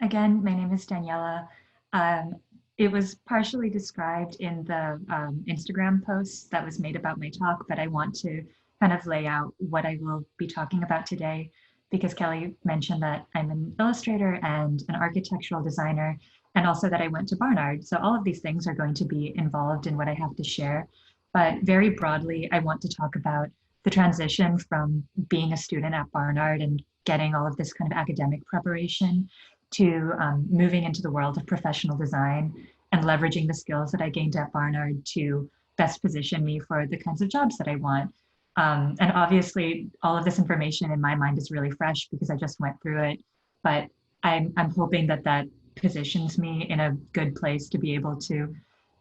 Again, my name is Daniela. Um, it was partially described in the Instagram post that was made about my talk, but I want to kind of lay out what I will be talking about today because Kelly mentioned that I'm an illustrator and an architectural designer, and also that I went to Barnard. So all of these things are going to be involved in what I have to share. But very broadly, I want to talk about the transition from being a student at Barnard and getting all of this kind of academic preparation to moving into the world of professional design and leveraging the skills that I gained at Barnard to best position me for the kinds of jobs that I want. And obviously, all of this information in my mind is really fresh because I just went through it. But I'm hoping that that positions me in a good place to be able to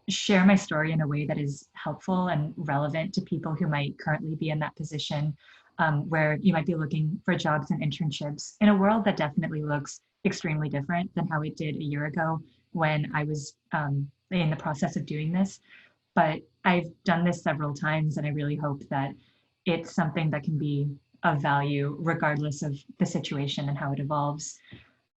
share my story in a way that is helpful and relevant to people who might currently be in that position, where you might be looking for jobs and internships in a world that definitely looks extremely different than how it did a year ago when I was in the process of doing this. But I've done this several times, and I really hope that it's something that can be of value regardless of the situation and how it evolves.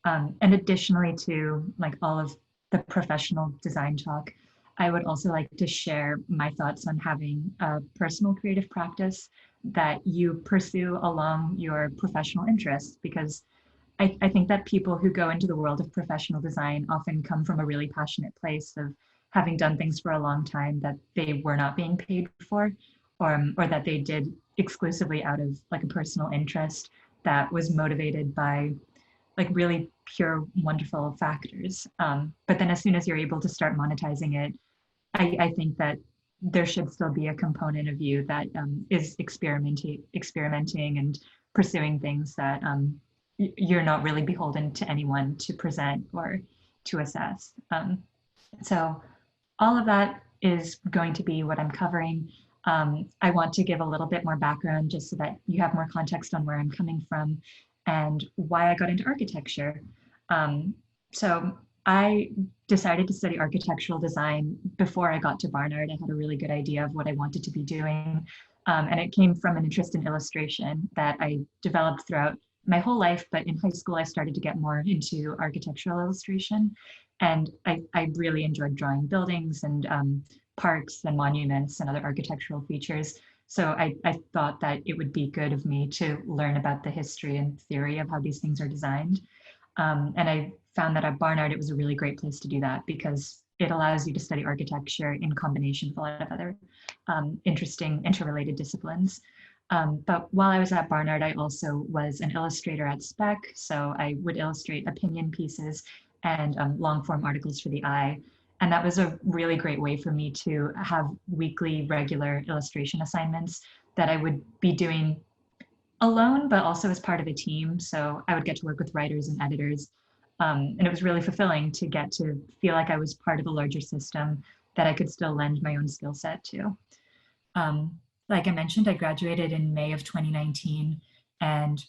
And additionally to like all of the professional design talk, I would also like to share my thoughts on having a personal creative practice that you pursue along your professional interests, because I think that people who go into the world of professional design often come from a really passionate place of having done things for a long time that they were not being paid for, or that they did exclusively out of like a personal interest that was motivated by like really pure, wonderful factors. But then as soon as you're able to start monetizing it, I think that there should still be a component of you that is experimenting and pursuing things that you're not really beholden to anyone to present or to assess. So all of that is going to be what I'm covering. I want to give a little bit more background just so that you have more context on where I'm coming from and why I got into architecture. So I decided to study architectural design before I got to Barnard. I had a really good idea of what I wanted to be doing. And it came from an interest in illustration that I developed throughout my whole life. But in high school, I started to get more into architectural illustration. And I really enjoyed drawing buildings and parks and monuments and other architectural features. So I thought that it would be good of me to learn about the history and theory of how these things are designed. And I found that at Barnard, it was a really great place to do that because it allows you to study architecture in combination with a lot of other interesting interrelated disciplines. But while I was at Barnard, I also was an illustrator at Spec. So I would illustrate opinion pieces and long form articles for the eye. And that was a really great way for me to have weekly regular illustration assignments that I would be doing alone, but also as part of a team. So I would get to work with writers and editors. And it was really fulfilling to get to feel like I was part of a larger system that I could still lend my own skill set to. Like I mentioned, I graduated in May of 2019. And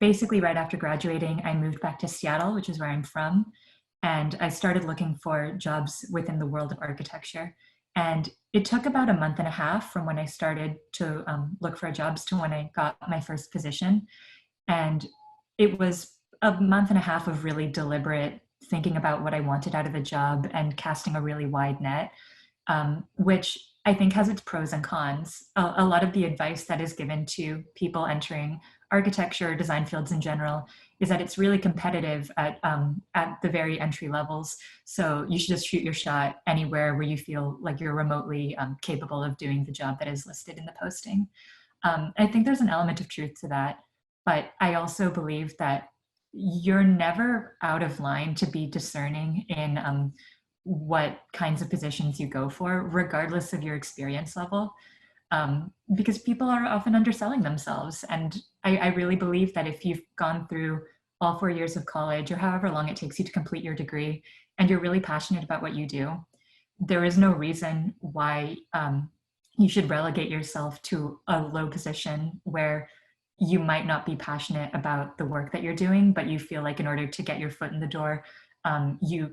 basically right after graduating, I moved back to Seattle, which is where I'm from. And I started looking for jobs within the world of architecture. And it took about a month and a half from when I started to look for jobs to when I got my first position. And it was a month and a half of really deliberate thinking about what I wanted out of a job and casting a really wide net, which I think has its pros and cons. A lot of the advice that is given to people entering architecture, design fields in general, is that it's really competitive at the very entry levels. So you should just shoot your shot anywhere where you feel like you're remotely capable of doing the job that is listed in the posting. I think there's an element of truth to that, but I also believe that you're never out of line to be discerning in what kinds of positions you go for, regardless of your experience level. Because people are often underselling themselves. And I really believe that if you've gone through all 4 years of college or however long it takes you to complete your degree, and you're really passionate about what you do, there is no reason why you should relegate yourself to a low position where you might not be passionate about the work that you're doing, but you feel like in order to get your foot in the door, you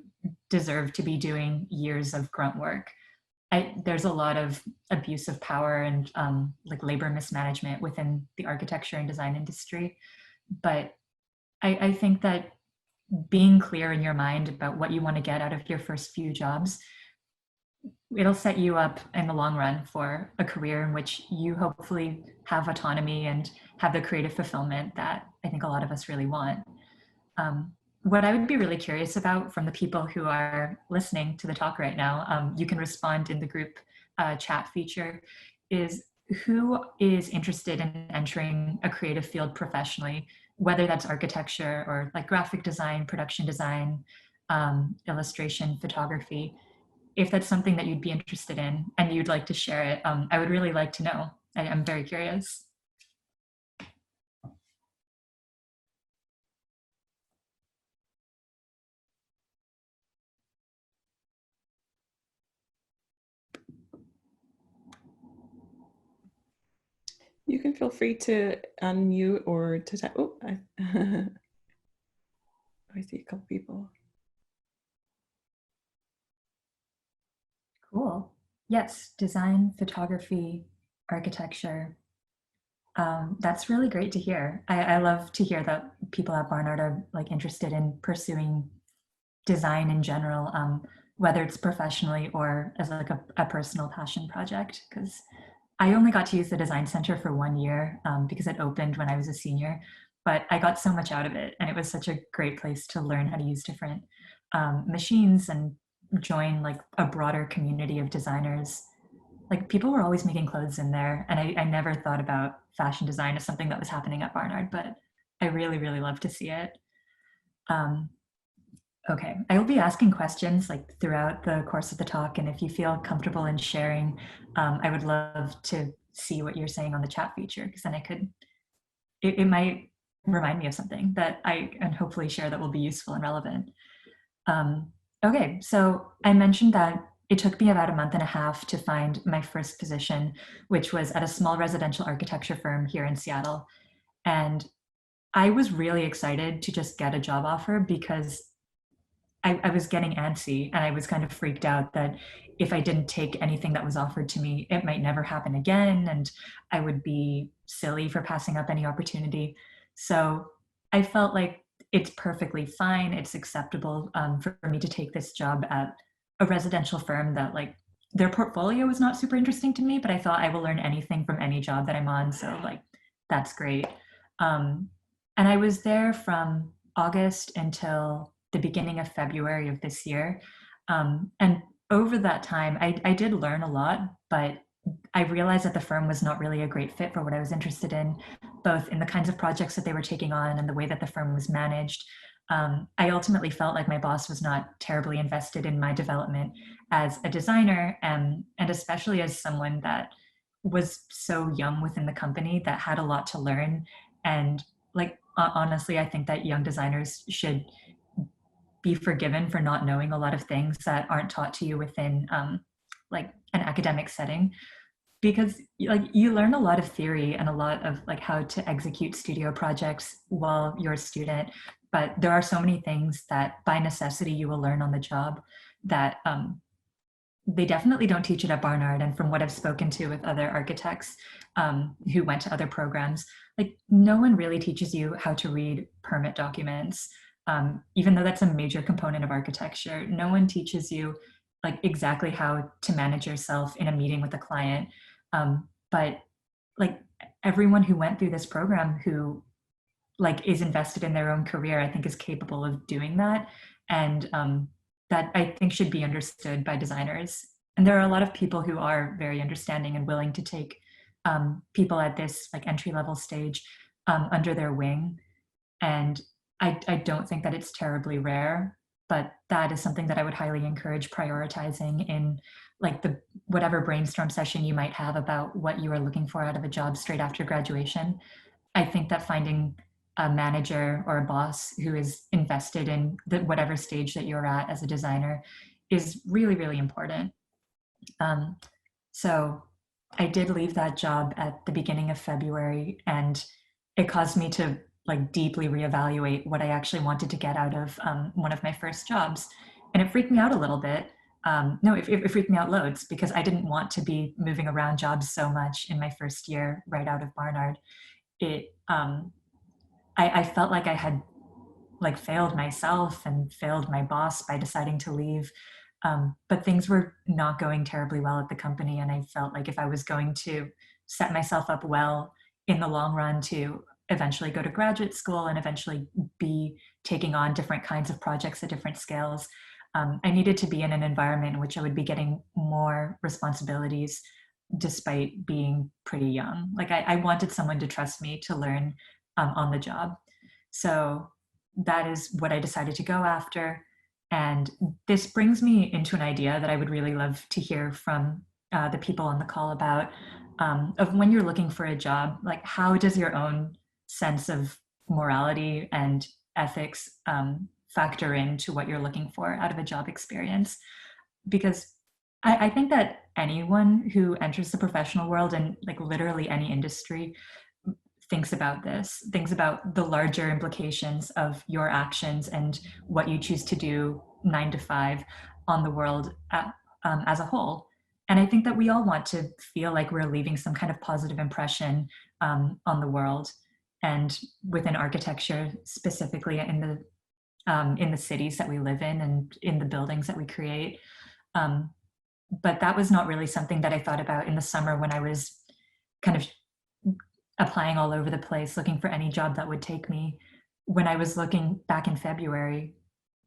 deserve to be doing years of grunt work. There's a lot of abuse of power and like labor mismanagement within the architecture and design industry. But I think that being clear in your mind about what you want to get out of your first few jobs, it'll set you up in the long run for a career in which you hopefully have autonomy and have the creative fulfillment that I think a lot of us really want. What I would be really curious about from the people who are listening to the talk right now, you can respond in the group chat feature, is who is interested in entering a creative field professionally, whether that's architecture or like graphic design, production design, illustration, photography. If that's something that you'd be interested in and you'd like to share it, I would really like to know. I'm very curious. You can feel free to unmute or to type. Oh, I see a couple people. Cool. Yes, design, photography, architecture. That's really great to hear. I love to hear that people at Barnard are like interested in pursuing design in general, whether it's professionally or as like a personal passion project. Because I only got to use the design center for 1 year because it opened when I was a senior, but I got so much out of it, and it was such a great place to learn how to use different machines and join like a broader community of designers. Like people were always making clothes in there, and I never thought about fashion design as something that was happening at Barnard, but I really, really love to see it. Um, okay, I will be asking questions like throughout the course of the talk, and if you feel comfortable in sharing, I would love to see what you're saying on the chat feature, because then it might remind me of something that I can hopefully share that will be useful and relevant. Okay, so I mentioned that it took me about a month and a half to find my first position, which was at a small residential architecture firm here in Seattle. And I was really excited to just get a job offer because I was getting antsy, and I was kind of freaked out that if I didn't take anything that was offered to me, it might never happen again, and I would be silly for passing up any opportunity. So I felt like it's perfectly fine, it's acceptable for me to take this job at a residential firm that like their portfolio was not super interesting to me, but I thought I will learn anything from any job that I'm on. So like, that's great. Um, and I was there from August until the beginning of February of this year. And over that time, I did learn a lot, but I realized that the firm was not really a great fit for what I was interested in, both in the kinds of projects that they were taking on and the way that the firm was managed. I ultimately felt like my boss was not terribly invested in my development as a designer, and especially as someone that was so young within the company that had a lot to learn. And like, honestly, I think that young designers should be forgiven for not knowing a lot of things that aren't taught to you within like an academic setting, because like you learn a lot of theory and a lot of like how to execute studio projects while you're a student, but there are so many things that by necessity you will learn on the job that they definitely don't teach it at Barnard. And from what I've spoken to with other architects who went to other programs, like no one really teaches you how to read permit documents. Even though that's a major component of architecture, no one teaches you like exactly how to manage yourself in a meeting with a client. But like everyone who went through this program who like is invested in their own career, I think is capable of doing that. And that I think should be understood by designers. And there are a lot of people who are very understanding and willing to take people at this like entry level stage under their wing. And I don't think that it's terribly rare, but that is something that I would highly encourage prioritizing in like the whatever brainstorm session you might have about what you are looking for out of a job straight after graduation. I think that finding a manager or a boss who is invested in whatever stage that you're at as a designer is really, really important. Um, so I did leave that job at the beginning of February, and it caused me to like deeply reevaluate what I actually wanted to get out of one of my first jobs. And it freaked me out a little bit. No, it freaked me out loads because I didn't want to be moving around jobs so much in my first year right out of Barnard. It I felt like I had like failed myself and failed my boss by deciding to leave. But things were not going terribly well at the company. And I felt like if I was going to set myself up well in the long run to eventually go to graduate school and eventually be taking on different kinds of projects at different scales, I needed to be in an environment in which I would be getting more responsibilities despite being pretty young. Like I wanted someone to trust me to learn on the job. So that is what I decided to go after. And this brings me into an idea that I would really love to hear from the people on the call about, of when you're looking for a job, like how does your own sense of morality and ethics factor into what you're looking for out of a job experience? Because I think that anyone who enters the professional world in like literally any industry thinks about this, thinks about the larger implications of your actions and what you choose to do 9 to 5 on the world as a whole. And I think that we all want to feel like we're leaving some kind of positive impression on the world, and within architecture specifically in the cities that we live in and in the buildings that we create. But that was not really something that I thought about in the summer when I was kind of applying all over the place, looking for any job that would take me. When I was looking back in February,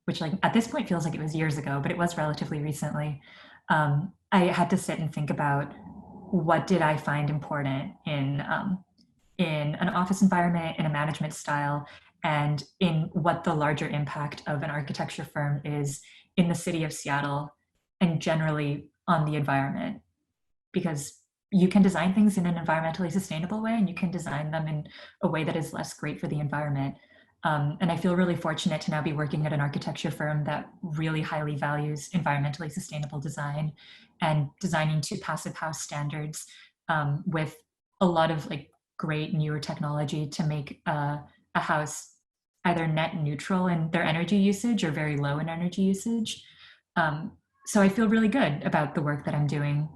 which like at this point feels like it was years ago, but it was relatively recently, I had to sit and think about what did I find important in an office environment, in a management style, and in what the larger impact of an architecture firm is in the city of Seattle and generally on the environment. Because you can design things in an environmentally sustainable way, and you can design them in a way that is less great for the environment. And I feel really fortunate to now be working at an architecture firm that really highly values environmentally sustainable design and designing to passive house standards, with a lot of like great newer technology to make a house either net neutral in their energy usage or very low in energy usage. So I feel really good about the work that I'm doing.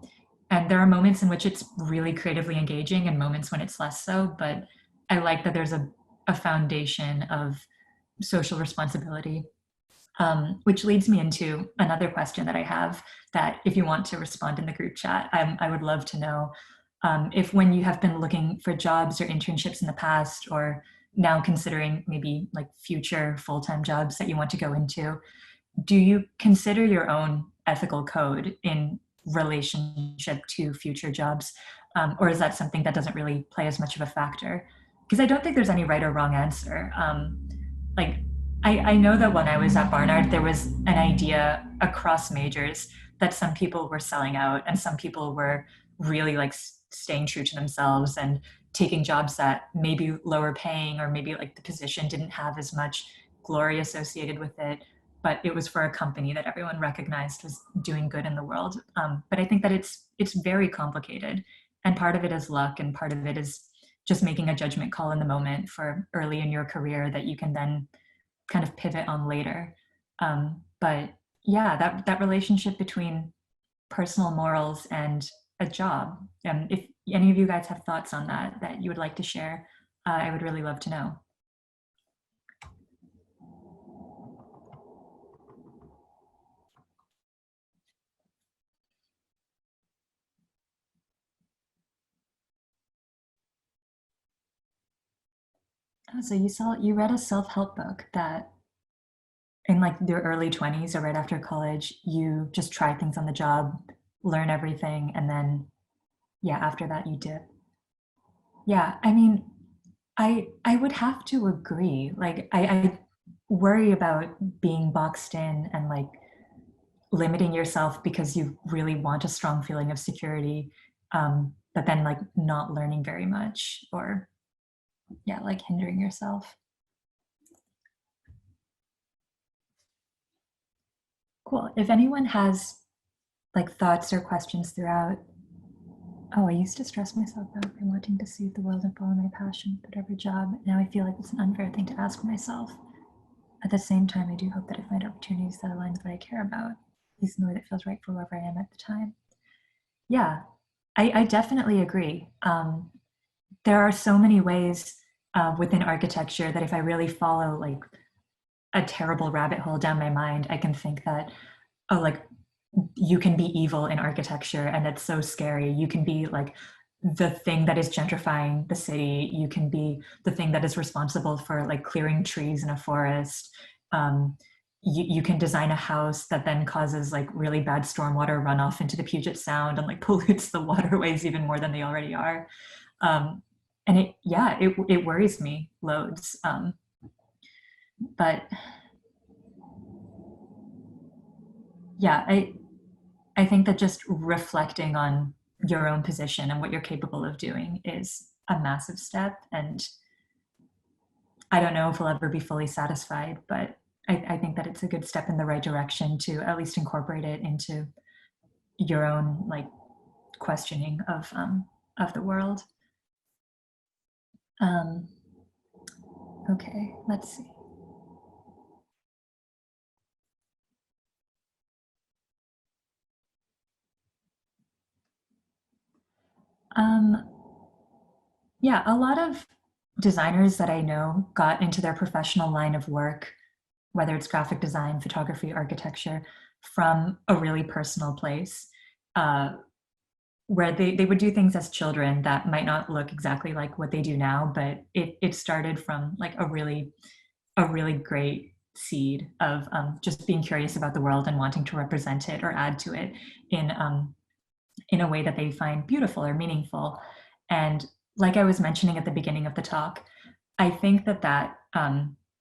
And there are moments in which it's really creatively engaging and moments when it's less so, but I like that there's a foundation of social responsibility, which leads me into another question that I have that if you want to respond in the group chat, I would love to know if when you have been looking for jobs or internships in the past, or now considering maybe like future full-time jobs that you want to go into, do you consider your own ethical code in relationship to future jobs? Or is that something that doesn't really play as much of a factor? Because I don't think there's any right or wrong answer. Like, I know that when I was at Barnard, there was an idea across majors that some people were selling out and some people were really like staying true to themselves and taking jobs that maybe lower paying, or maybe like the position didn't have as much glory associated with it, but it was for a company that everyone recognized was doing good in the world. But I think that it's very complicated, and part of it is luck, and part of it is just making a judgment call in the moment for early in your career that you can then kind of pivot on later. But yeah, that relationship between personal morals and a job. If any of you guys have thoughts on that you would like to share, I would really love to know. Oh, so you read a self-help book that in like your early 20s or right after college, you just try things on the job, learn everything, and then yeah, after that you dip. Yeah, I mean, I would have to agree. Like I worry about being boxed in and like limiting yourself because you really want a strong feeling of security, but then like not learning very much, or yeah, like hindering yourself. Cool. If anyone has like thoughts or questions throughout. Oh, I used to stress myself out by wanting to save the world and follow my passion, whatever job. Now I feel like it's an unfair thing to ask myself. At the same time, I do hope that I find opportunities that align with what I care about, at least in the way that feels right for wherever I am at the time. Yeah, I definitely agree. There are so many ways within architecture that if I really follow like a terrible rabbit hole down my mind, I can think that, oh, like you can be evil in architecture and it's so scary. You can be like the thing that is gentrifying the city. You can be the thing that is responsible for like clearing trees in a forest. Um, you can design a house that then causes like really bad stormwater runoff into the Puget Sound and like pollutes the waterways even more than they already are. Um, and it worries me loads. But yeah, I think that just reflecting on your own position and what you're capable of doing is a massive step. And I don't know if we'll ever be fully satisfied, but I think that it's a good step in the right direction to at least incorporate it into your own like questioning of the world. Um, okay, let's see. Um, yeah, a lot of designers that I know got into their professional line of work, whether it's graphic design, photography, architecture, from a really personal place, uh, where they would do things as children that might not look exactly like what they do now, but it started from like a really great seed of just being curious about the world and wanting to represent it or add to it in a way that they find beautiful or meaningful. And like I was mentioning at the beginning of the talk, I think that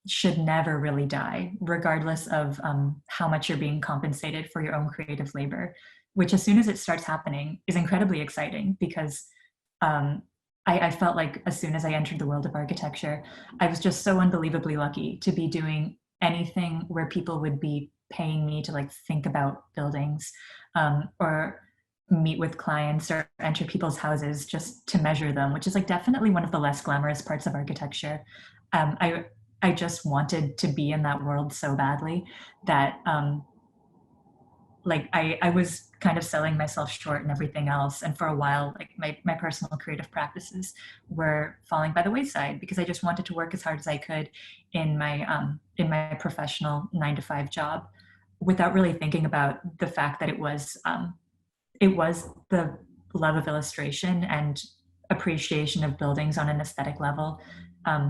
should never really die, regardless of how much you're being compensated for your own creative labor, which as soon as it starts happening is incredibly exciting because um, I felt like as soon as I entered the world of architecture, I was just so unbelievably lucky to be doing anything where people would be paying me to like think about buildings or meet with clients or enter people's houses just to measure them, which is like definitely one of the less glamorous parts of architecture. Um, I I just wanted to be in that world so badly that like I was kind of selling myself short and everything else. And for a while, like my personal creative practices were falling by the wayside because I just wanted to work as hard as I could in my professional 9 to 5 job without really thinking about the fact that it was the love of illustration and appreciation of buildings on an aesthetic level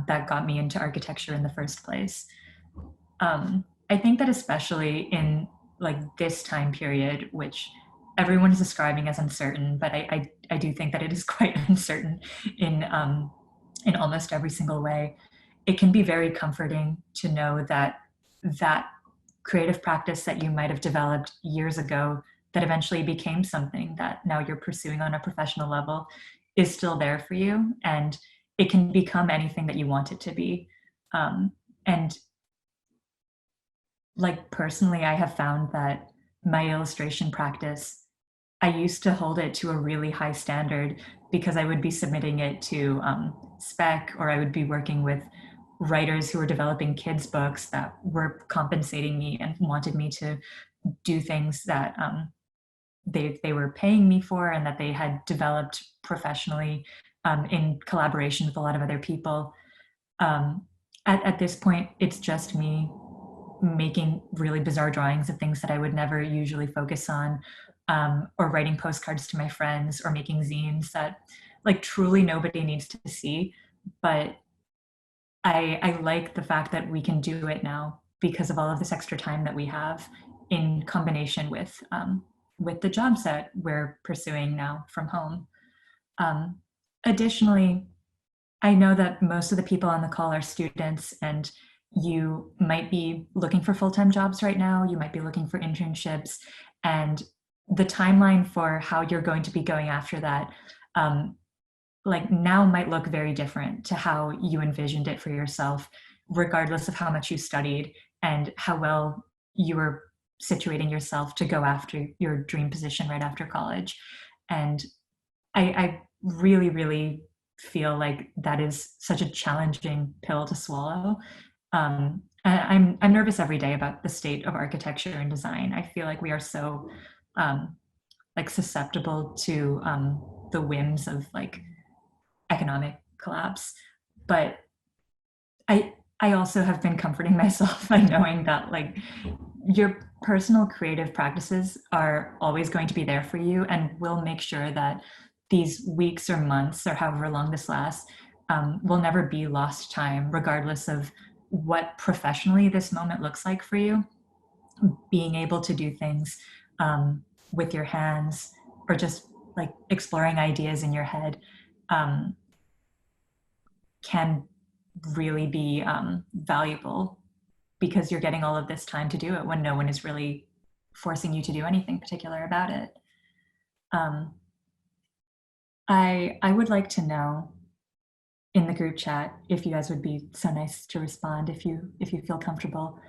that got me into architecture in the first place. I think that especially in like this time period, which everyone is describing as uncertain, but I do think that it is quite uncertain in almost every single way. It can be very comforting to know that that creative practice that you might have developed years ago that eventually became something that now you're pursuing on a professional level is still there for you, and it can become anything that you want it to be. And like personally, I have found that my illustration practice, I used to hold it to a really high standard because I would be submitting it to spec, or I would be working with writers who were developing kids' books that were compensating me and wanted me to do things that they were paying me for and that they had developed professionally in collaboration with a lot of other people. Um, at this point, it's just me making really bizarre drawings of things that I would never usually focus on, or writing postcards to my friends, or making zines that like truly nobody needs to see. But I like the fact that we can do it now because of all of this extra time that we have in combination with the jobs that we're pursuing now from home. Um, Additionally, I know that most of the people on the call are students, and you might be looking for full-time jobs right now. You might be looking for internships, and the timeline for how you're going to be going after that, um, like now might look very different to how you envisioned it for yourself, regardless of how much you studied and how well you were situating yourself to go after your dream position right after college. And I really, really feel like that is such a challenging pill to swallow. And I'm nervous every day about the state of architecture and design. I feel like we are so like susceptible to the whims of like economic collapse. But I also have been comforting myself by knowing that like your personal creative practices are always going to be there for you, and we'll make sure that these weeks or months or however long this lasts will never be lost time, regardless of what professionally this moment looks like for you. Being able to do things with your hands or just like exploring ideas in your head um, can really be valuable because you're getting all of this time to do it when no one is really forcing you to do anything particular about it. Um, I would like to know in the group chat if you guys would be so nice to respond if you feel comfortable.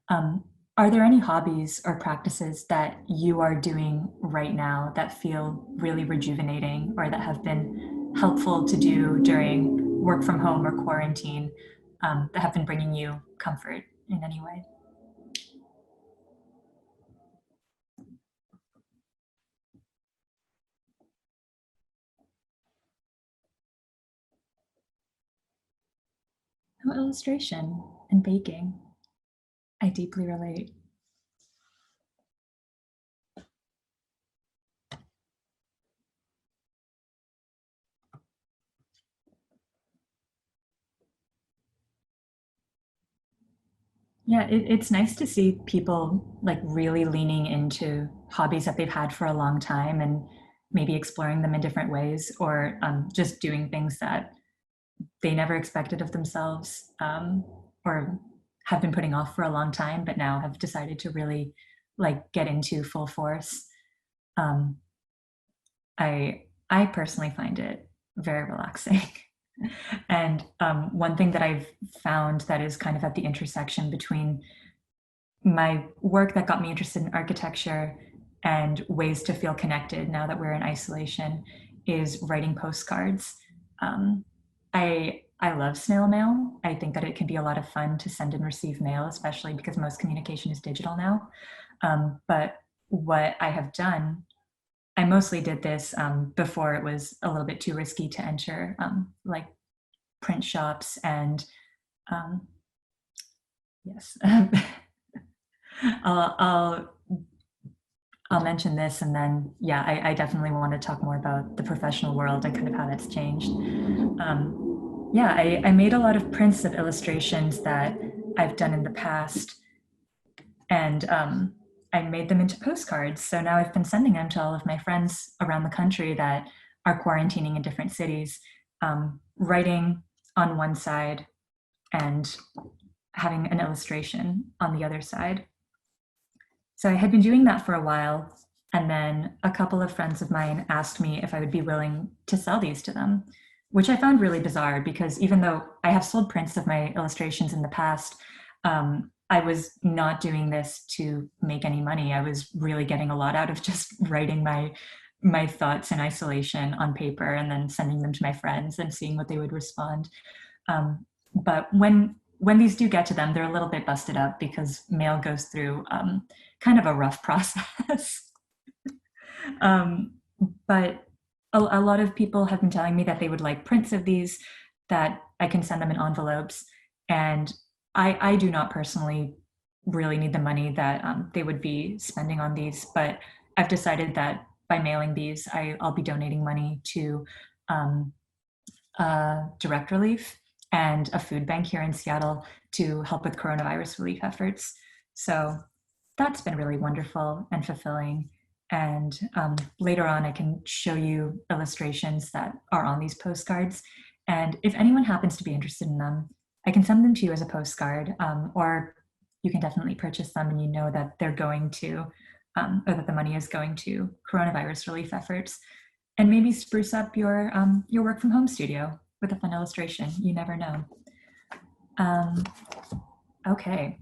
Um, are there any hobbies or practices that you are doing right now that feel really rejuvenating or that have been helpful to do during work from home or quarantine that have been bringing you comfort in any way? Oh, illustration and baking. I deeply relate. Yeah, it's nice to see people like really leaning into hobbies that they've had for a long time and maybe exploring them in different ways or just doing things that they never expected of themselves or have been putting off for a long time, but now have decided to really like get into full force. Um, I personally find it very relaxing. And one thing that I've found that is kind of at the intersection between my work that got me interested in architecture and ways to feel connected now that we're in isolation is writing postcards. Um, I love snail mail. I think that it can be a lot of fun to send and receive mail, especially because most communication is digital now. But what I have done, I mostly did this before it was a little bit too risky to enter like print shops and um, yes. I'll, I'll I'll mention this and then, yeah, I definitely want to talk more about the professional world and kind of how that's changed. Yeah, I made a lot of prints of illustrations that I've done in the past, and I made them into postcards. So now I've been sending them to all of my friends around the country that are quarantining in different cities, writing on one side and having an illustration on the other side. So I had been doing that for a while, and then a couple of friends of mine asked me if I would be willing to sell these to them, which I found really bizarre because even though I have sold prints of my illustrations in the past, I was not doing this to make any money. I was really getting a lot out of just writing my thoughts in isolation on paper and then sending them to my friends and seeing what they would respond. But when these do get to them, they're a little bit busted up because mail goes through kind of a rough process. um, but a lot of people have been telling me that they would like prints of these, that I can send them in envelopes. And I do not personally really need the money that they would be spending on these, but I've decided that by mailing these, I'll be donating money to um, Direct Relief and a food bank here in Seattle to help with coronavirus relief efforts. So that's been really wonderful and fulfilling. And later on, I can show you illustrations that are on these postcards. And if anyone happens to be interested in them, I can send them to you as a postcard, or you can definitely purchase them and you know that they're going to, or that the money is going to coronavirus relief efforts. And maybe spruce up your work from home studio with a fun illustration. You never know. Okay.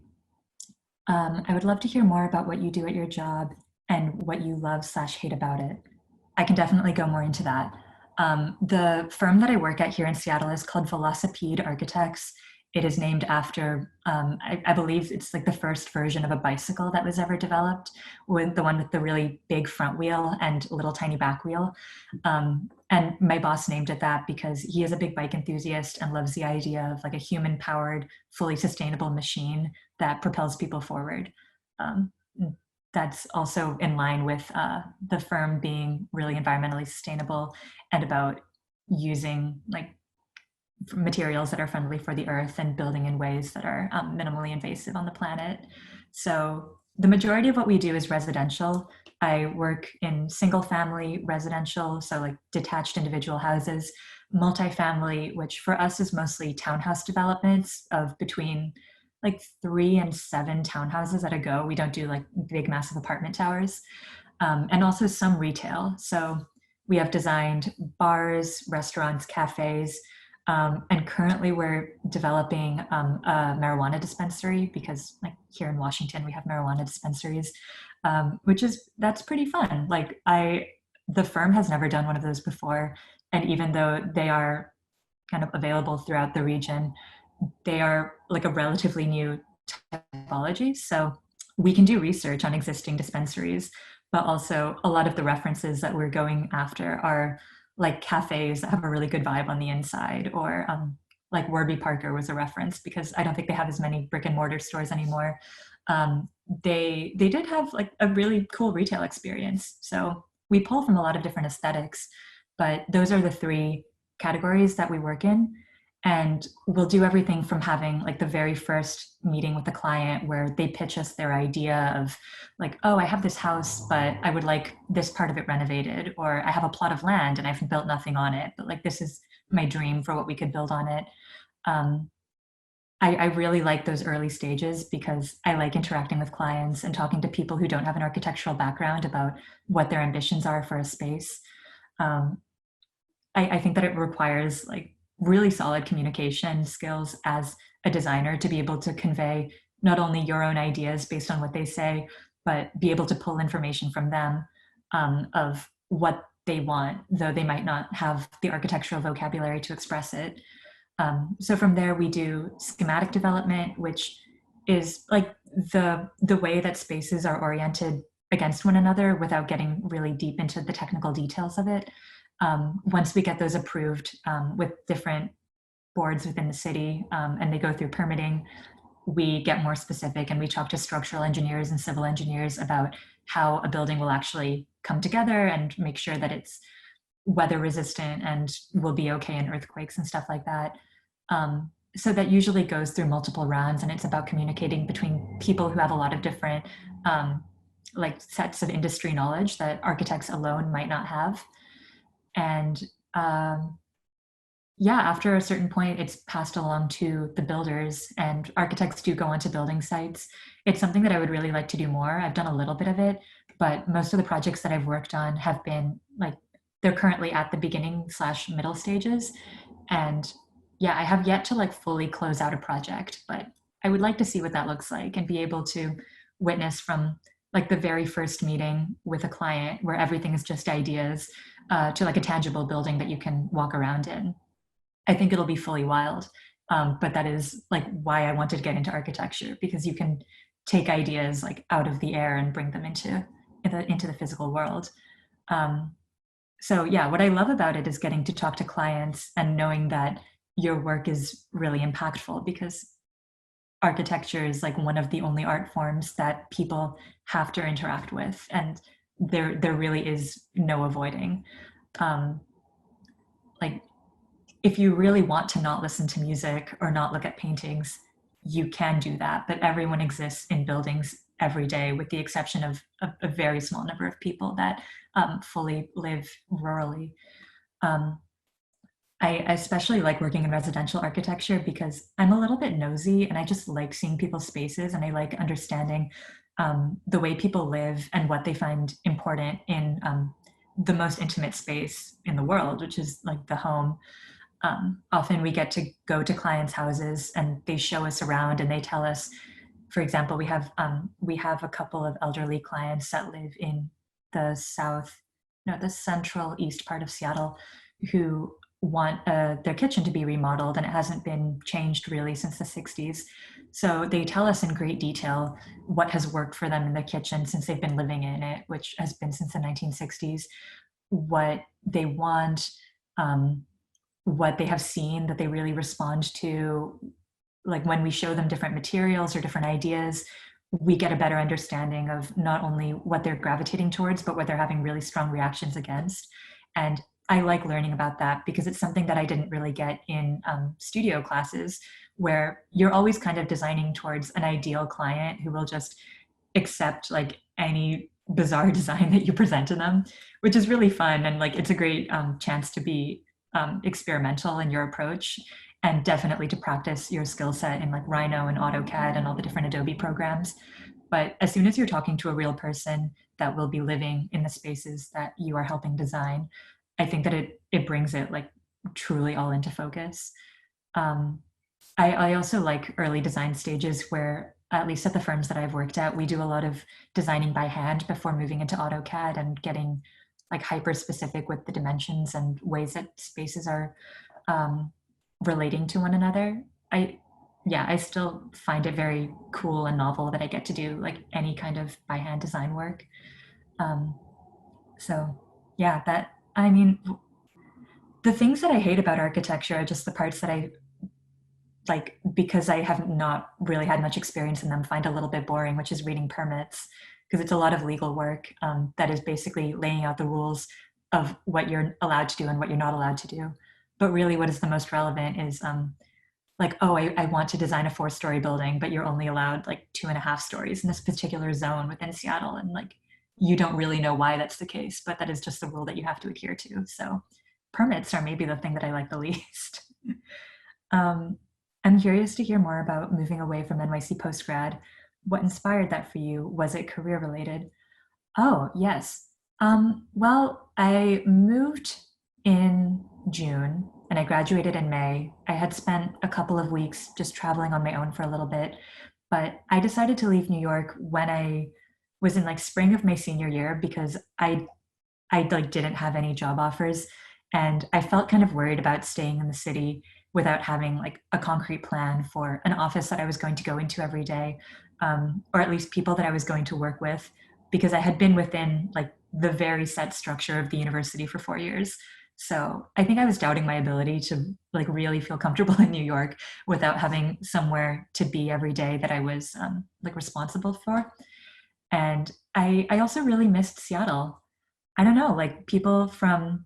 I would love to hear more about what you do at your job and what you love/hate about it. I can definitely go more into that. The firm that I work at here in Seattle is called VELOCIPEDE Architects, It is named after, I believe it's like the first version of a bicycle that was ever developed, with the one with the really big front wheel and little tiny back wheel. And my boss named it that because he is a big bike enthusiast and loves the idea of like a human powered, fully sustainable machine that propels people forward. Um, that's also in line with the firm being really environmentally sustainable and about using like materials that are friendly for the earth and building in ways that are minimally invasive on the planet. So the majority of what we do is residential. I work in single family residential, so like detached individual houses, multifamily, which for us is mostly townhouse developments of between like 3 and 7 townhouses at a go. We don't do like big, massive apartment towers. And also some retail. So we have designed bars, restaurants, cafes, and currently we're developing a marijuana dispensary because like here in Washington, we have marijuana dispensaries, that's pretty fun. Like the firm has never done one of those before. And even though they are kind of available throughout the region, they are like a relatively new typology. So we can do research on existing dispensaries, but also a lot of the references that we're going after are like cafes that have a really good vibe on the inside, or like Warby Parker was a reference because I don't think they have as many brick and mortar stores anymore. They did have like a really cool retail experience. So we pull from a lot of different aesthetics, but those are the 3 categories that we work in. And we'll do everything from having like the very first meeting with the client where they pitch us their idea of like, oh, I have this house, but I would like this part of it renovated, or I have a plot of land and I've built nothing on it, but like this is my dream for what we could build on it. I really like those early stages because I like interacting with clients and talking to people who don't have an architectural background about what their ambitions are for a space. Um, I think that it requires like really solid communication skills as a designer to be able to convey not only your own ideas based on what they say, but be able to pull information from them of what they want, though they might not have the architectural vocabulary to express it. So from there, we do schematic development, which is like the way that spaces are oriented against one another without getting really deep into the technical details of it. Once we get those approved with different boards within the city and they go through permitting, we get more specific and we talk to structural engineers and civil engineers about how a building will actually come together and make sure that it's weather resistant and will be okay in earthquakes and stuff like that. So that usually goes through multiple rounds, and it's about communicating between people who have a lot of different like sets of industry knowledge that architects alone might not have. And yeah, after a certain point, it's passed along to the builders, and architects do go onto building sites. It's something that I would really like to do more. I've done a little bit of it, but most of the projects that I've worked on have been like, they're currently at the beginning/middle stages. And yeah, I have yet to like fully close out a project, but I would like to see what that looks like and be able to witness from like the very first meeting with a client where everything is just ideas to like a tangible building that you can walk around in. I think it'll be fully wild. But that is like why I wanted to get into architecture, because you can take ideas like out of the air and bring them into the physical world. So yeah, what I love about it is getting to talk to clients and knowing that your work is really impactful, because architecture is like one of the only art forms that people have to interact with, and there really is no avoiding. Um, like if you really want to not listen to music or not look at paintings, you can do that, but everyone exists in buildings every day, with the exception of a very small number of people that fully live rurally. Um, I especially like working in residential architecture because I'm a little bit nosy and I just like seeing people's spaces, and I like understanding the way people live and what they find important in the most intimate space in the world, which is like the home. Often we get to go to clients' houses and they show us around and they tell us, for example, we have a couple of elderly clients that live in the south, no, the central east part of Seattle, who want their kitchen to be remodeled, and it hasn't been changed really since the 60s. So they tell us in great detail what has worked for them in the kitchen since they've been living in it, which has been since the 1960s, what they want, what they have seen that they really respond to. Like when we show them different materials or different ideas, we get a better understanding of not only what they're gravitating towards, but what they're having really strong reactions against. And I like learning about that because it's something that I didn't really get in studio classes, where you're always kind of designing towards an ideal client who will just accept like any bizarre design that you present to them, which is really fun. And like, it's a great chance to be experimental in your approach, and definitely to practice your skill set in like Rhino and AutoCAD and all the different Adobe programs. But as soon as you're talking to a real person that will be living in the spaces that you are helping design, I think that it brings it like truly all into focus. Um, I also like early design stages where, at least at the firms that I've worked at, we do a lot of designing by hand before moving into AutoCAD and getting like hyper specific with the dimensions and ways that spaces are um, relating to one another. I still find it very cool and novel that I get to do like any kind of by hand design work. Um, so yeah, that, I mean, the things that I hate about architecture are just the parts that I like, because I have not really had much experience in them, find a little bit boring, which is reading permits, because it's a lot of legal work that is basically laying out the rules of what you're allowed to do and what you're not allowed to do. But really, what is the most relevant is like, oh, I want to design a 4-story building, but you're only allowed like 2.5 stories in this particular zone within Seattle. And like, you don't really know why that's the case, but that is just the rule that you have to adhere to. So permits are maybe the thing that I like the least. um, I'm curious to hear more about moving away from NYC post-grad. What inspired that for you? Was it career related? Oh, yes. Well, I moved in June and I graduated in May. I had spent a couple of weeks just traveling on my own for a little bit, but I decided to leave New York when I was in like spring of my senior year because I like didn't have any job offers, and I felt kind of worried about staying in the city without having like a concrete plan for an office that I was going to go into every day, or at least people that I was going to work with, because I had been within like the very set structure of the university for 4 years. So I think I was doubting my ability to like really feel comfortable in New York without having somewhere to be every day that I was like responsible for. And I also really missed Seattle. I don't know, like people from,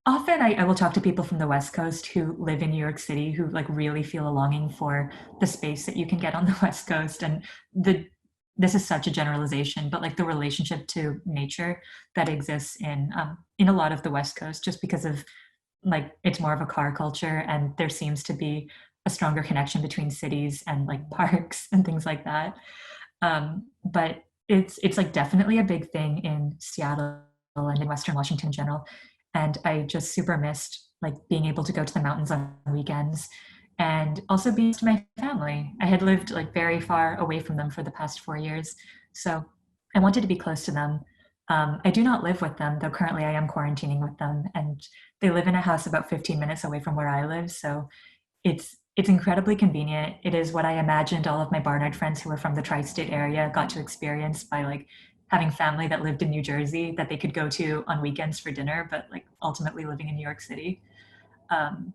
often I will talk to people from the West Coast who live in New York City who like really feel a longing for the space that you can get on the West Coast. And the, this is such a generalization, but like the relationship to nature that exists in a lot of the West Coast, just because of like it's more of a car culture, and there seems to be a stronger connection between cities and like parks and things like that. But it's like definitely a big thing in Seattle and in Western Washington in general. And I just super missed like being able to go to the mountains on weekends, and also being to my family. I had lived like very far away from them for the past 4 years. So I wanted to be close to them. I do not live with them, though currently I am quarantining with them, and they live in a house about 15 minutes away from where I live. So it's incredibly convenient. It is what I imagined all of my Barnard friends who were from the tri-state area got to experience by like having family that lived in New Jersey that they could go to on weekends for dinner, but like ultimately living in New York City. Um,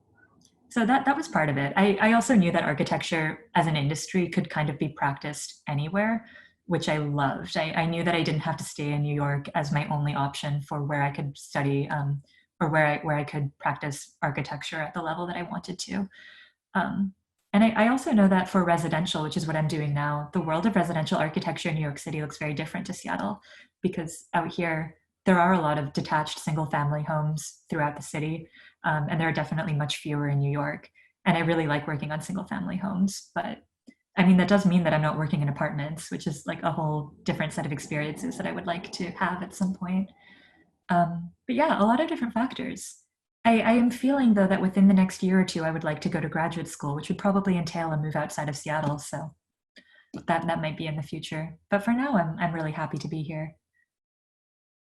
so that was part of it. I also knew that architecture as an industry could kind of be practiced anywhere, which I loved. I knew that I didn't have to stay in New York as my only option for where I could study, or where I could practice architecture at the level that I wanted to. Um, and I also know that for residential, which is what I'm doing now, the world of residential architecture in New York City looks very different to Seattle, because out here, there are a lot of detached single family homes throughout the city. And there are definitely much fewer in New York. And I really like working on single family homes. But I mean, that does mean that I'm not working in apartments, which is like a whole different set of experiences that I would like to have at some point. But yeah, a lot of different factors. I am feeling though that within the next year or two, I would like to go to graduate school, which would probably entail a move outside of Seattle. So that might be in the future. But for now, I'm really happy to be here.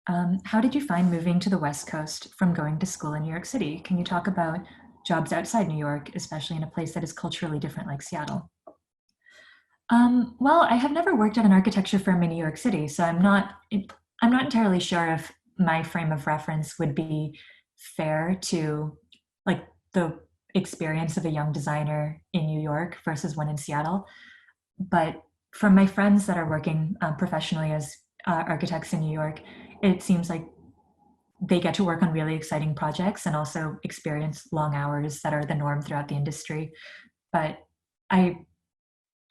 How did you find moving to the West Coast from going to school in New York City? Can you talk about jobs outside New York, especially in a place that is culturally different like Seattle? Well, I have never worked at an architecture firm in New York City, so I'm not entirely sure if my frame of reference would be fair to like the experience of a young designer in New York versus one in Seattle. But from my friends that are working professionally as architects in New York, it seems like they get to work on really exciting projects and also experience long hours that are the norm throughout the industry. But I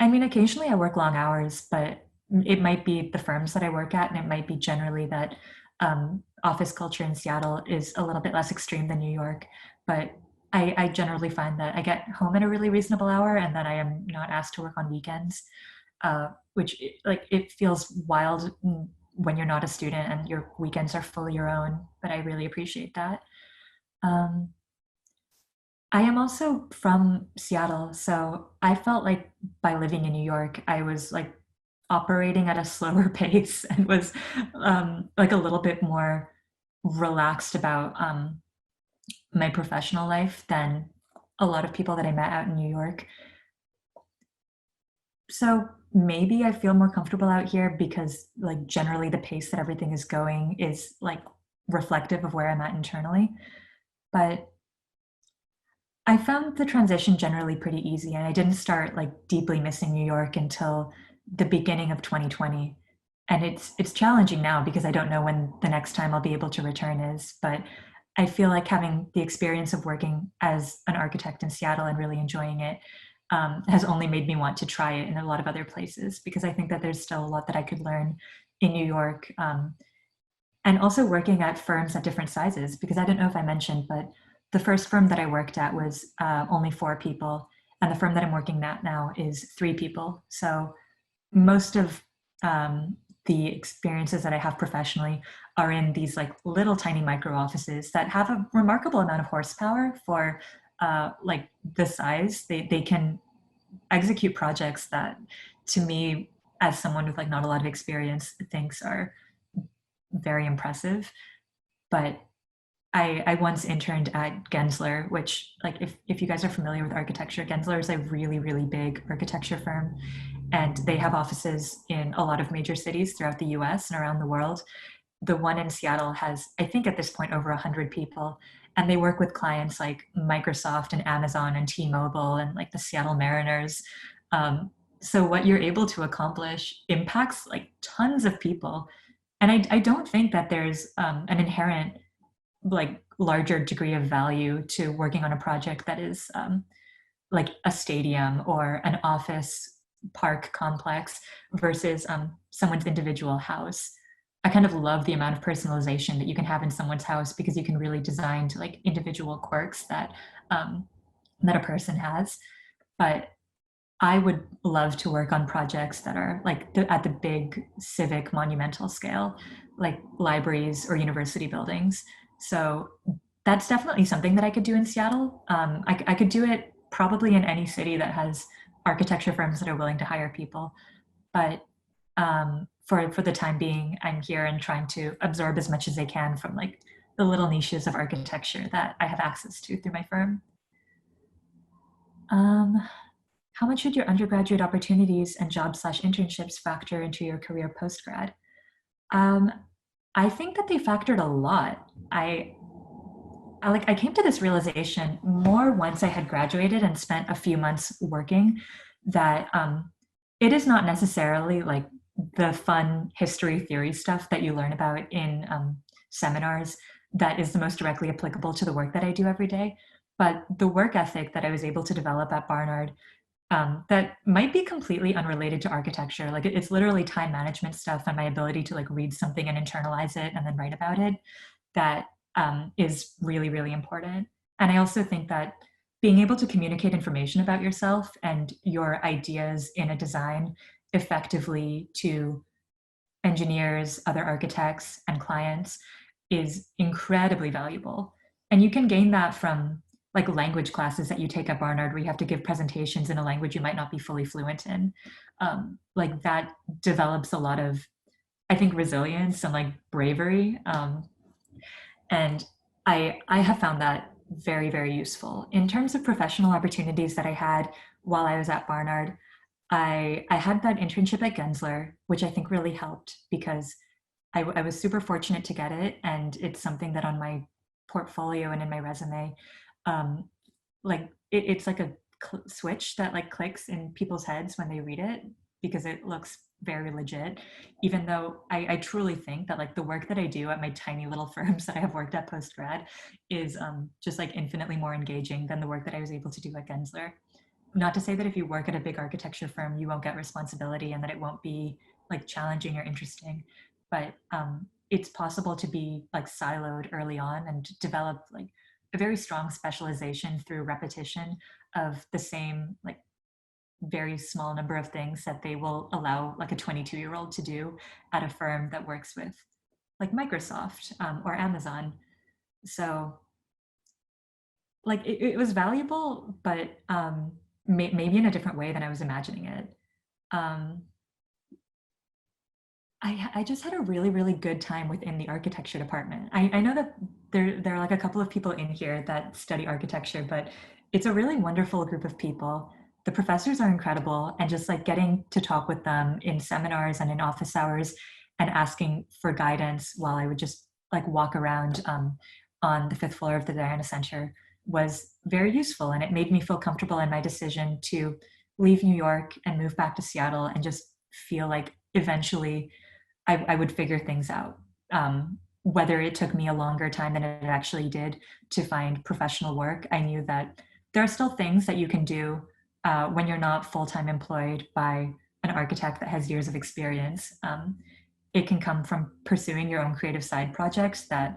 I mean, occasionally I work long hours, but it might be the firms that I work at, and it might be generally that office culture in Seattle is a little bit less extreme than New York. But I generally find that I get home at a really reasonable hour, and that I am not asked to work on weekends, which like it feels wild when you're not a student and your weekends are fully your own. But I really appreciate that. Um, I am also from Seattle, so I felt like by living in New York, I was like operating at a slower pace and was like a little bit more relaxed about my professional life than a lot of people that I met out in New York. So maybe I feel more comfortable out here because like generally the pace that everything is going is like reflective of where I'm at internally. But I found the transition generally pretty easy, and I didn't start like deeply missing New York until the beginning of 2020. And it's challenging now because I don't know when the next time I'll be able to return is, but I feel like having the experience of working as an architect in Seattle and really enjoying it has only made me want to try it in a lot of other places because I think that there's still a lot that I could learn in New York. And also working at firms at different sizes, because I don't know if I mentioned, but the first firm that I worked at was only 4 people, and the firm that I'm working at now is 3 people. So most of the experiences that I have professionally are in these like little tiny micro offices that have a remarkable amount of horsepower for like the size. They can execute projects that, to me, as someone with like not a lot of experience, thinks are very impressive. But I once interned at Gensler, which like if you guys are familiar with architecture, Gensler is a really, really big architecture firm. And they have offices in a lot of major cities throughout the US and around the world. The one in Seattle has, I think at this point, over 100 people. And they work with clients like Microsoft and Amazon and T-Mobile and like the Seattle Mariners. So what you're able to accomplish impacts like tons of people. And I don't think that there's an inherent like larger degree of value to working on a project that is like a stadium or an office park complex versus someone's individual house. I kind of love the amount of personalization that you can have in someone's house because you can really design to like individual quirks that that a person has. But I would love to work on projects that are like at the big civic monumental scale, like libraries or university buildings. So that's definitely something that I could do in Seattle. I could do it probably in any city that has architecture firms that are willing to hire people. But for the time being, I'm here and trying to absorb as much as I can from like the little niches of architecture that I have access to through my firm. Um, how much should your undergraduate opportunities and job/internships factor into your career post-grad? Um, I think that they factored a lot. I came to this realization more once I had graduated and spent a few months working that it is not necessarily like the fun history theory stuff that you learn about in seminars that is the most directly applicable to the work that I do every day. But the work ethic that I was able to develop at Barnard that might be completely unrelated to architecture. Like it's literally time management stuff and my ability to like read something and internalize it and then write about it that is really, really important. And I also think that being able to communicate information about yourself and your ideas in a design effectively to engineers, other architects, and clients is incredibly valuable. And you can gain that from like language classes that you take at Barnard, where you have to give presentations in a language you might not be fully fluent in. Like that develops a lot of I think, resilience and like bravery. And I have found that very, very useful. In terms of professional opportunities that I had while I was at Barnard, I had that internship at Gensler, which I think really helped because I was super fortunate to get it. And it's something that on my portfolio and in my resume, um, like it's like a switch that like clicks in people's heads when they read it because it looks very legit, even though I truly think that like the work that I do at my tiny little firms that I have worked at post-grad is just like infinitely more engaging than the work that I was able to do at Gensler. Not to say that if you work at a big architecture firm, you won't get responsibility and that it won't be like challenging or interesting, but it's possible to be like siloed early on and develop like a very strong specialization through repetition of the same like very small number of things that they will allow like a 22-year-old to do at a firm that works with like Microsoft or Amazon. So like it was valuable, but maybe in a different way than I was imagining it. Um, I just had a really, really good time within the architecture department. I know that there are like a couple of people in here that study architecture, but it's a really wonderful group of people. The professors are incredible, and just like getting to talk with them in seminars and in office hours and asking for guidance while I would just like walk around on the fifth floor of the Diana Center was very useful. And it made me feel comfortable in my decision to leave New York and move back to Seattle and just feel like eventually I would figure things out. Whether it took me a longer time than it actually did to find professional work, I knew that there are still things that you can do when you're not full-time employed by an architect that has years of experience. It can come from pursuing your own creative side projects that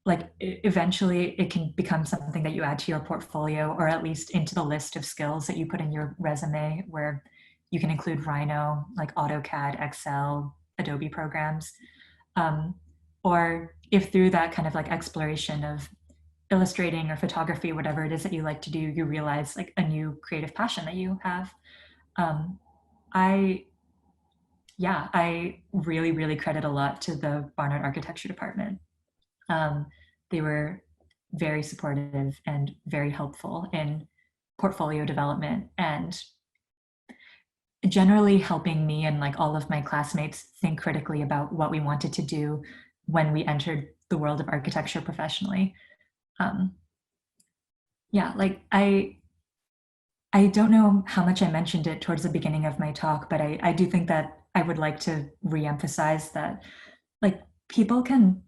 like eventually it can become something that you add to your portfolio or at least into the list of skills that you put in your resume where you can include Rhino, like AutoCAD, Excel, Adobe programs. Um, or if through that kind of like exploration of illustrating or photography, whatever it is that you like to do, you realize like a new creative passion that you have. Um, I, yeah, I really, really credit a lot to the Barnard Architecture Department. Um, they were very supportive and very helpful in portfolio development and generally helping me and like all of my classmates think critically about what we wanted to do when we entered the world of architecture professionally. Um, yeah, like I don't know how much I mentioned it towards the beginning of my talk, but I do think that I would like to reemphasize that like people can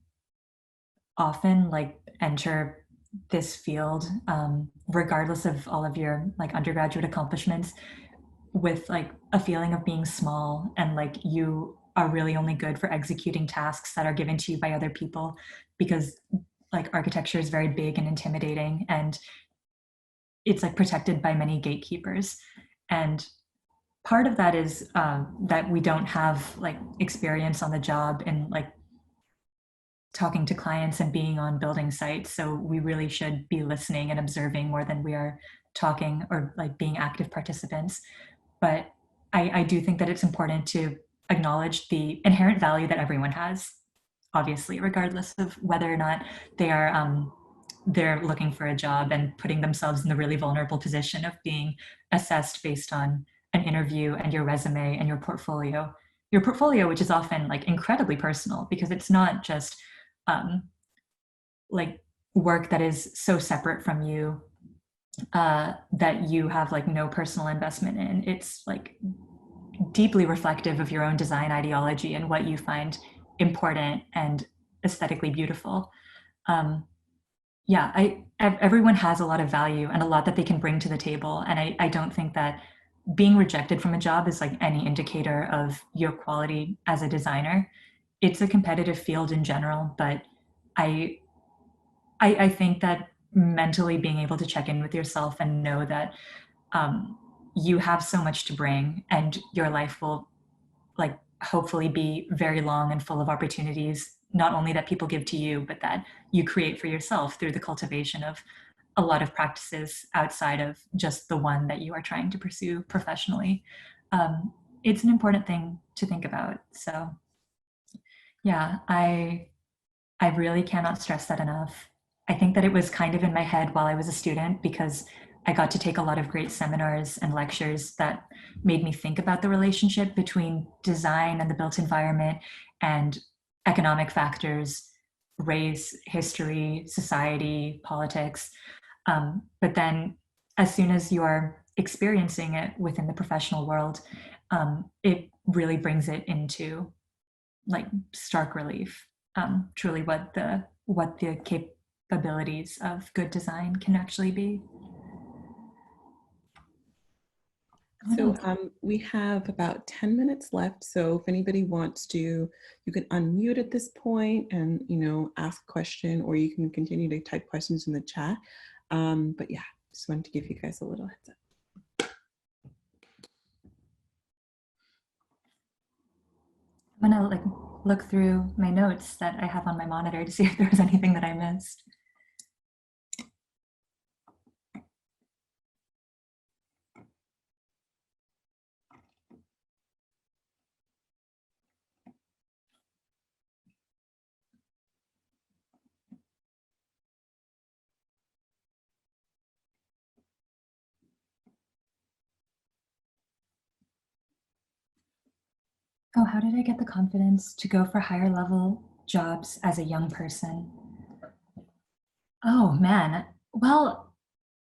often like enter this field regardless of all of your like undergraduate accomplishments with like a feeling of being small and like you are really only good for executing tasks that are given to you by other people because like architecture is very big and intimidating and it's like protected by many gatekeepers. And part of that is that we don't have like experience on the job and like talking to clients and being on building sites. So we really should be listening and observing more than we are talking or like being active participants. But I do think that it's important to acknowledge the inherent value that everyone has, obviously, regardless of whether or not they are they're looking for a job and putting themselves in the really vulnerable position of being assessed based on an interview and your resume and your portfolio. Your portfolio, which is often like incredibly personal because it's not just um, like work that is so separate from you that you have like no personal investment in. It's like deeply reflective of your own design ideology and what you find important and aesthetically beautiful. Um, yeah, everyone has a lot of value and a lot that they can bring to the table. And I don't think that being rejected from a job is like any indicator of your quality as a designer. It's a competitive field in general, but I I think that mentally being able to check in with yourself and know that you have so much to bring and your life will like hopefully be very long and full of opportunities, not only that people give to you, but that you create for yourself through the cultivation of a lot of practices outside of just the one that you are trying to pursue professionally. It's an important thing to think about. So Yeah, I really cannot stress that enough. I think that it was kind of in my head while I was a student because I got to take a lot of great seminars and lectures that made me think about the relationship between design and the built environment and economic factors, race, history, society, politics. But then as soon as you're experiencing it within the professional world, it really brings it into like stark relief, truly what the capabilities of good design can actually be. So we have about 10 minutes left. So if anybody wants to, you can unmute at this point and, ask a question, or you can continue to type questions in the chat. But yeah, just wanted to give you guys a little heads up. I'm gonna look through my notes that I have on my monitor to see if there was anything that I missed. Oh, how did I get the confidence to go for higher level jobs as a young person? Oh man. Well,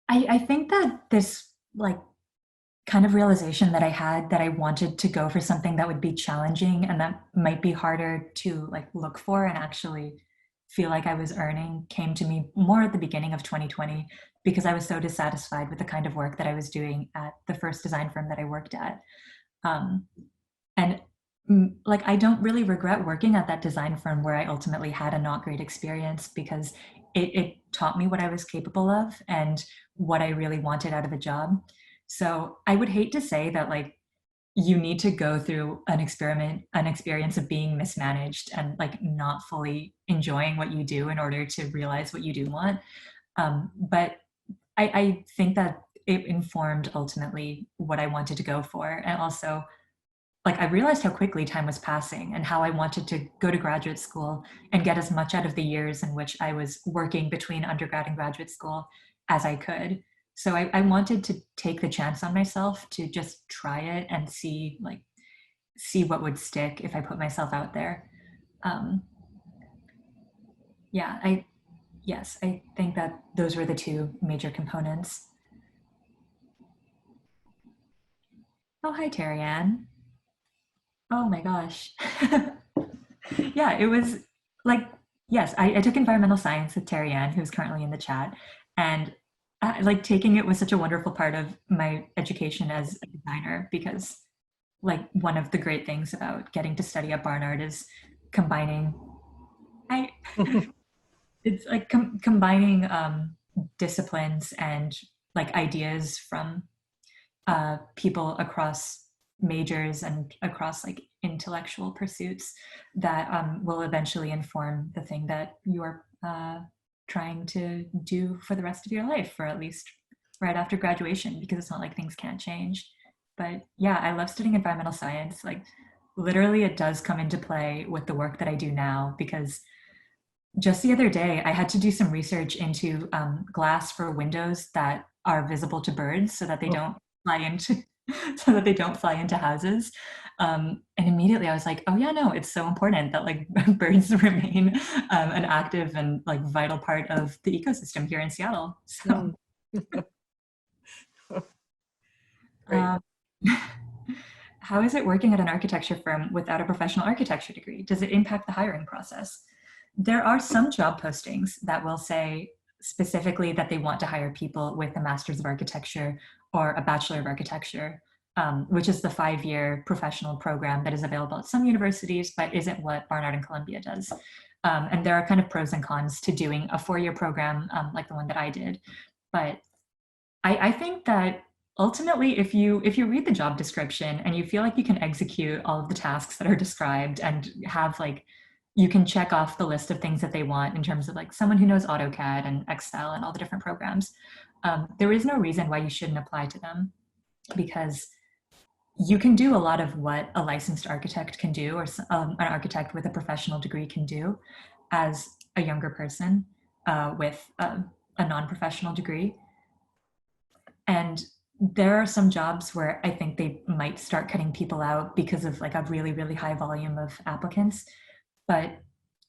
I think that this kind of realization that I had that I wanted to go for something that would be challenging and that might be harder to look for and actually feel like I was earning came to me more at the beginning of 2020 because I was so dissatisfied with the kind of work that I was doing at the first design firm that I worked at. And I don't really regret working at that design firm where I ultimately had a not great experience because it taught me what I was capable of and what I really wanted out of a job. So I would hate to say that you need to go through an experience of being mismanaged and not fully enjoying what you do in order to realize what you do want. But I think that it informed ultimately what I wanted to go for. And also I realized how quickly time was passing and how I wanted to go to graduate school and get as much out of the years in which I was working between undergrad and graduate school as I could. So I wanted to take the chance on myself to just try it and see what would stick if I put myself out there. Yeah, I think that those were the two major components. Oh, hi, Terry Ann. Oh my gosh. Yeah, it was like, yes, I took environmental science with Terry Ann, who's currently in the chat. And taking it was such a wonderful part of my education as a designer because one of the great things about getting to study at Barnard is combining, I, it's combining disciplines and ideas from people across majors and across intellectual pursuits that will eventually inform the thing that you're trying to do for the rest of your life, or at least right after graduation, because it's not like things can't change. But yeah, I love studying environmental science. Literally it does come into play with the work that I do now, because just the other day I had to do some research into glass for windows that are visible to birds so that they don't fly into so that they don't fly into houses. And immediately I was like, oh yeah, no, it's so important that birds remain an active and vital part of the ecosystem here in Seattle. So Great. how is it working at an architecture firm without a professional architecture degree? Does it impact the hiring process? There are some job postings that will say specifically that they want to hire people with a Master's of Architecture or a Bachelor of Architecture, which is the 5-year professional program that is available at some universities, but isn't what Barnard and Columbia does. And there are kind of pros and cons to doing a 4-year program like the one that I did. But I think that ultimately, if you read the job description and you feel like you can execute all of the tasks that are described and have you can check off the list of things that they want in terms of someone who knows AutoCAD and Excel and all the different programs, there is no reason why you shouldn't apply to them, because you can do a lot of what a licensed architect can do, or an architect with a professional degree can do as a younger person with a non-professional degree. And there are some jobs where I think they might start cutting people out because of like a really, really high volume of applicants. But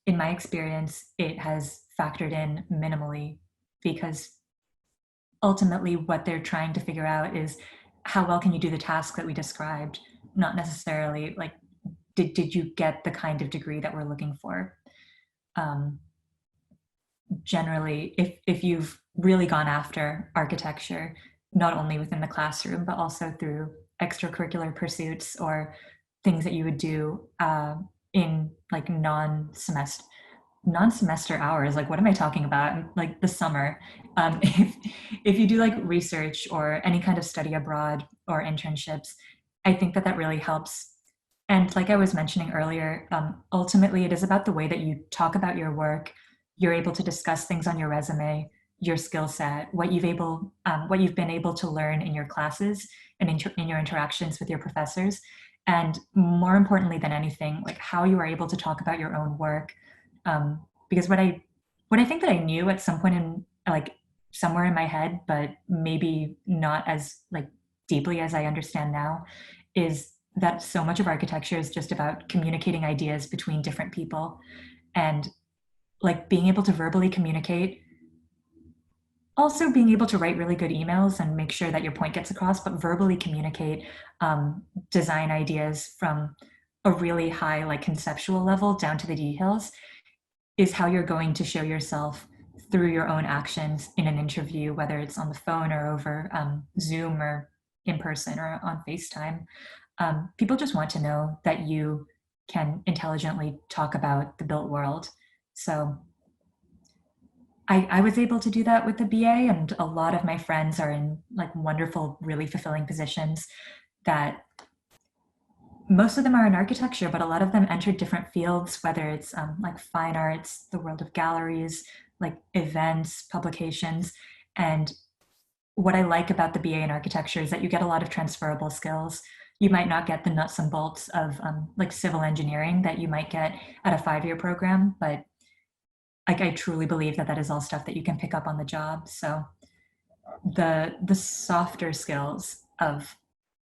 in my experience, it has factored in minimally, because ultimately what they're trying to figure out is how well can you do the task that we described, not necessarily like, did you get the kind of degree that we're looking for? Generally, if you've really gone after architecture, not only within the classroom, but also through extracurricular pursuits or things that you would do in like non-semester hours, like what am I talking about? Like the summer. If you do like research or any kind of study abroad or internships, I think that that really helps. And like I was mentioning earlier, ultimately it is about the way that you talk about your work. You're able to discuss things on your resume, your skill set, what you've been able to learn in your classes and in your interactions with your professors. And more importantly than anything, like how you are able to talk about your own work. Because what I think that I knew at some point in like somewhere in my head, but maybe not as like deeply as I understand now, is that so much of architecture is just about communicating ideas between different people, and like being able to verbally communicate, also being able to write really good emails and make sure that your point gets across, but verbally communicate design ideas from a really high like conceptual level down to the details is how you're going to show yourself through your own actions in an interview, whether it's on the phone or over Zoom or in person or on FaceTime. People just want to know that you can intelligently talk about the built world. So I was able to do that with the BA, and a lot of my friends are in like wonderful, really fulfilling positions that most of them are in architecture, but a lot of them entered different fields, whether it's like fine arts, the world of galleries, like events, publications. And what I like about the BA in architecture is that you get a lot of transferable skills. You might not get the nuts and bolts of like civil engineering that you might get at a 5-year program, but like I truly believe that that is all stuff that you can pick up on the job. So the softer skills of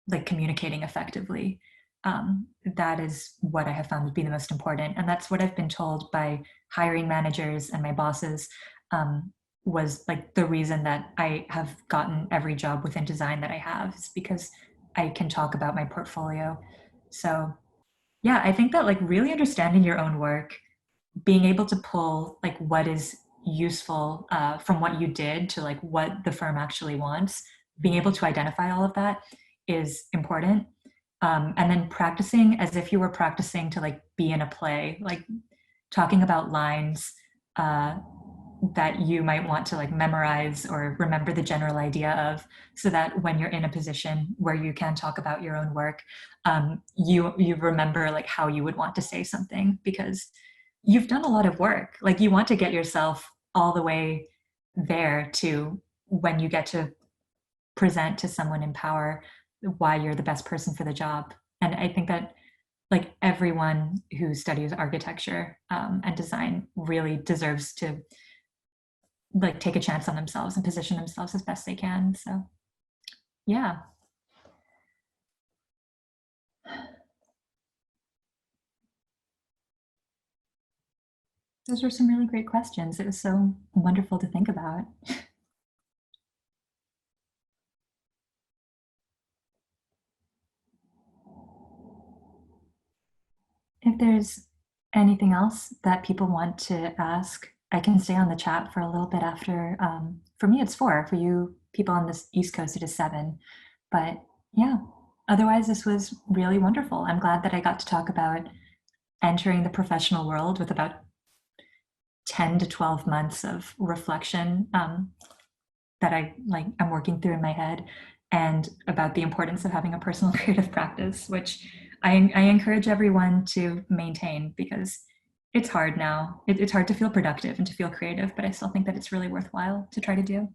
like communicating effectively, that is what I have found to be the most important. And that's what I've been told by hiring managers and my bosses, was like the reason that I have gotten every job within design that I have, is because I can talk about my portfolio. So yeah, I think that like really understanding your own work, being able to pull like what is useful from what you did to like what the firm actually wants, being able to identify all of that is important. And then practicing as if you were practicing to like be in a play, like talking about lines that you might want to like memorize or remember the general idea of, so that when you're in a position where you can talk about your own work, you remember like how you would want to say something, because you've done a lot of work. Like you want to get yourself all the way there to when you get to present to someone in power why you're the best person for the job. And I think that like everyone who studies architecture and design really deserves to like take a chance on themselves and position themselves as best they can. So yeah. Those were some really great questions. It was so wonderful to think about. If there's anything else that people want to ask, I can stay on the chat for a little bit after. For me, it's 4. For you people on this East Coast, it is 7. But yeah, otherwise, this was really wonderful. I'm glad that I got to talk about entering the professional world with about 10 to 12 months of reflection that I'm working through in my head, and about the importance of having a personal creative practice, which I encourage everyone to maintain, because it's hard now. It's hard to feel productive and to feel creative, but I still think that it's really worthwhile to try to do.